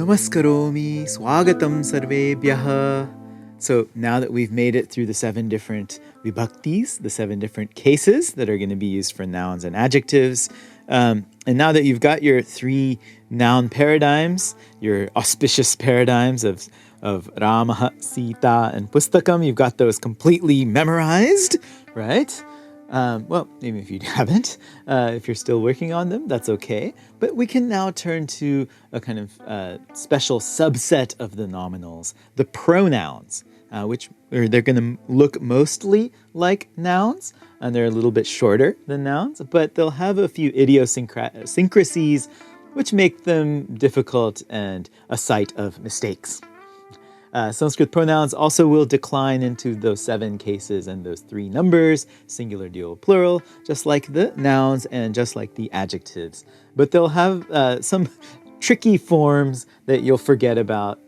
Namaskaromi, swagatam sarvebhyah. So now that we've made it through the 7 different vibhaktis, the 7 different cases that are going to be used for nouns and adjectives, and now that you've got your 3 noun paradigms, your auspicious paradigms of Rama, Sita, and Pustakam, you've got those completely memorized, right? Well, even if you haven't, if you're still working on them, that's okay. But we can now turn to a kind of special subset of the nominals, the pronouns, which they're going to look mostly like nouns, and they're a little bit shorter than nouns, but they'll have a few idiosyncrasies which make them difficult and a site of mistakes. Sanskrit pronouns also will decline into those 7 cases and those 3 numbers, singular, dual, plural, just like the nouns and just like the adjectives. But they'll have some tricky forms that you'll forget about,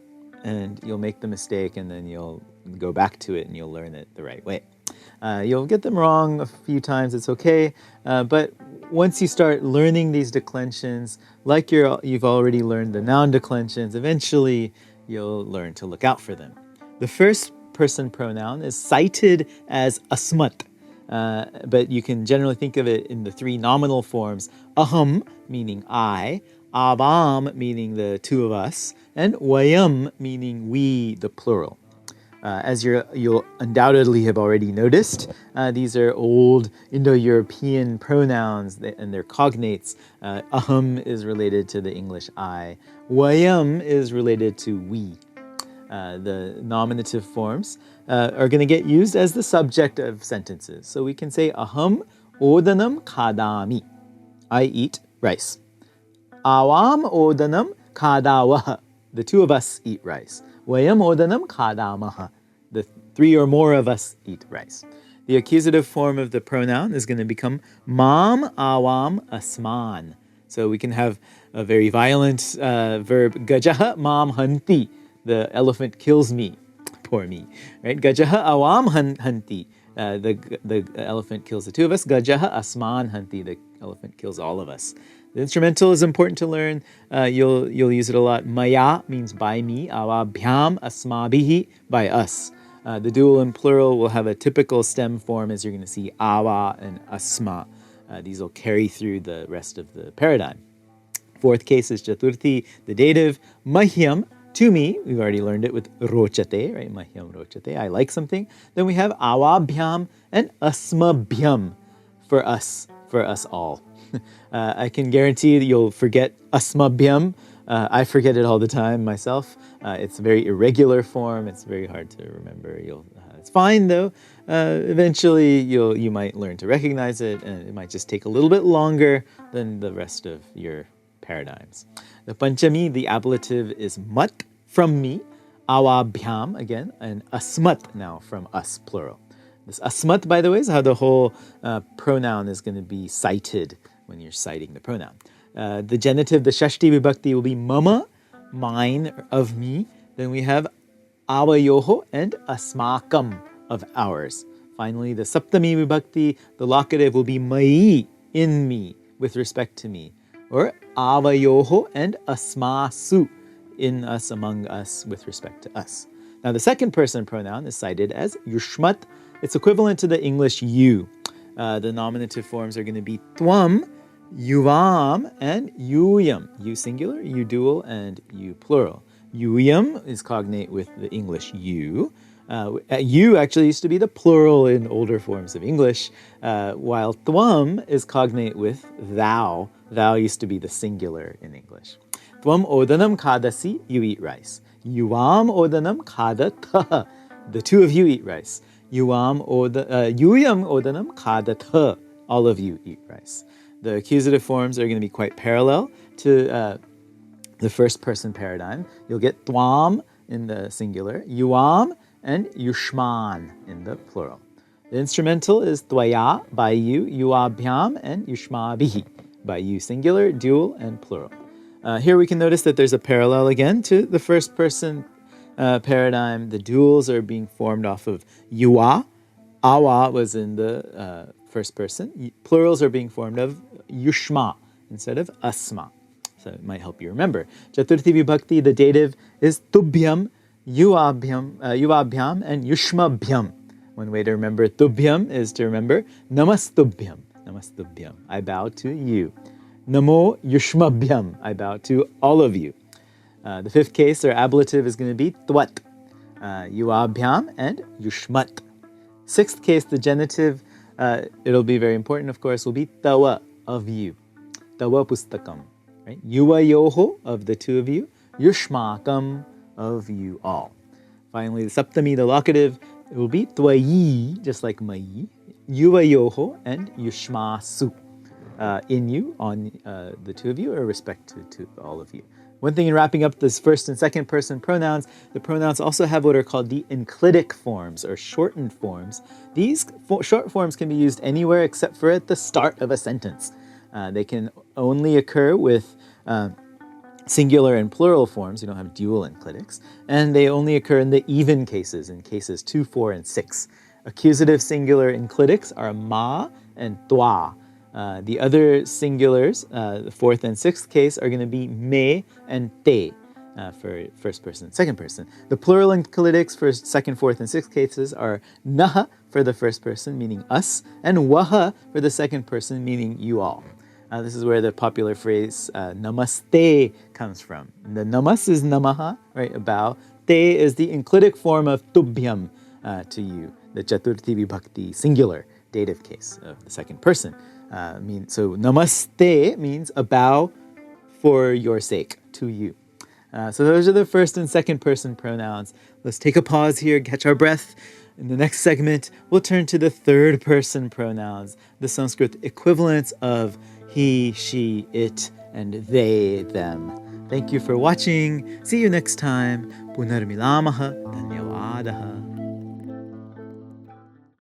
and you'll make the mistake, and then you'll go back to it and you'll learn it the right way. You'll get them wrong a few times, it's okay, but once you start learning these declensions, like you've already learned the noun declensions, eventually you'll learn to look out for them. The first person pronoun is cited as asmat, but you can generally think of it in the 3 nominal forms: aham, meaning I, avam, meaning the 2 of us, and vayam, meaning we, the plural. As you'll undoubtedly have already noticed, these are old Indo-European pronouns and they're cognates. Aham is related to the English I. Vayam is related to we. The nominative forms are going to get used as the subject of sentences. So we can say aham odanam khadami. I eat rice. Avam odanam khadawah. The 2 of us eat rice. Vayam odanam khadamaha. The 3 or more of us eat rice. The accusative form of the pronoun is going to become mam, avam, asman. So we can have a very violent verb, gajaha mam hanti. The elephant kills me. Poor me. Right? Gajaha awam hanti. The elephant kills the 2 of us. Gajaha asman hanti. The elephant kills all of us. The instrumental is important to learn. You'll use it a lot. Maya means by me. Awabhyam asmabihi, by us. The dual and plural will have a typical stem form, as you're going to see awa and asma. These will carry through the rest of the paradigm. 4th case is chaturthi, the dative. Mahyam, to me. We've already learned it with rochate, right? Mahyam rochate, I like something. Then we have awabhyam and asmabhyam, for us all. I can guarantee that you'll forget asmabhyam. I forget it all the time myself. It's a very irregular form. It's very hard to remember. It's fine though. Eventually you might learn to recognize it, and it might just take a little bit longer than the rest of your paradigms. The panchami, the ablative, is mat, from me, awabhyam again, and asmat now, from us, plural. This asmat, by the way, is how the whole pronoun is going to be cited when you're citing the pronoun. The genitive, the shashti vibhakti, will be mama, mine, of me. Then we have avayoho and asmakam, of ours. Finally, the saptami vibhakti, the locative, will be mai, in me, with respect to me. Or avayoho and asmasu, in us, among us, with respect to us. Now the second person pronoun is cited as yushmat. It's equivalent to the English you. The nominative forms are going to be tvam, yuvam, and yuyam. You singular, you dual, and you plural. Yuyam is cognate with the English you. You actually used to be the plural in older forms of English, while tvam is cognate with thou. Thou used to be the singular in English. Tvam odanam kadasi, you eat rice. Yuvam odanam kadata, the 2 of you eat rice. Yuyam odanam kadata, all of you eat rice. The accusative forms are going to be quite parallel to the first person paradigm. You'll get tvam in the singular, yuam, and yushman in the plural. The instrumental is tvaya, by you, yuabhyam, and yushmabihi, by you singular, dual, and plural. Here we can notice that there's a parallel again to the first person paradigm. The duals are being formed off of yua. Awa was in the first person. Plurals are being formed of yushma instead of asma. so it might help you remember. Chaturthi Vibhakti, the dative is tubhyam, yuvabhyam, and yushmabhyam. One way to remember tubhyam is to remember namastubhyam. Namastubhyam, I bow to you. Namo yushmabhyam, I bow to all of you. The fifth case or ablative is going to be twat, yuvabhyam, and yushmat. Sixth case, the genitive, it'll be very important, of course, will be tawa, of you. Tawa pustakam, right? Yuvayoho, of the two of you. Yushmakam, of you all. Finally, the saptami, the locative, it will be twayi, just like mayi. Yuvayoho and yushmasu, in you, on the two of you, or respect to all of you. One thing in wrapping up this first and second person pronouns, the pronouns also have what are called the enclitic forms, or shortened forms. These short forms can be used anywhere except for at the start of a sentence. They can only occur with singular and plural forms. You don't have dual enclitics. And they only occur in the even cases, in cases 2, 4, and 6. Accusative singular enclitics are ma and twa. The other singulars, the fourth and sixth case, are going to be me and te for first person, second person. The plural enclitics for second, fourth, and sixth cases are naha for the first person, meaning us, and waha for the second person, meaning you all. This is where the popular phrase namaste comes from. The namas is namaha, right, a bow. Te is the enclitic form of tubhyam, to you, the chaturthi vibhakti singular dative case of the second person. So namaste means a bow for your sake, to you. So those are the first and second person pronouns. Let's take a pause here, catch our breath. In the next segment, we'll turn to the third person pronouns, the Sanskrit equivalents of he, she, it, and they, them. Thank you for watching. See you next time. Punarmilamaha. Dhanyawadaha.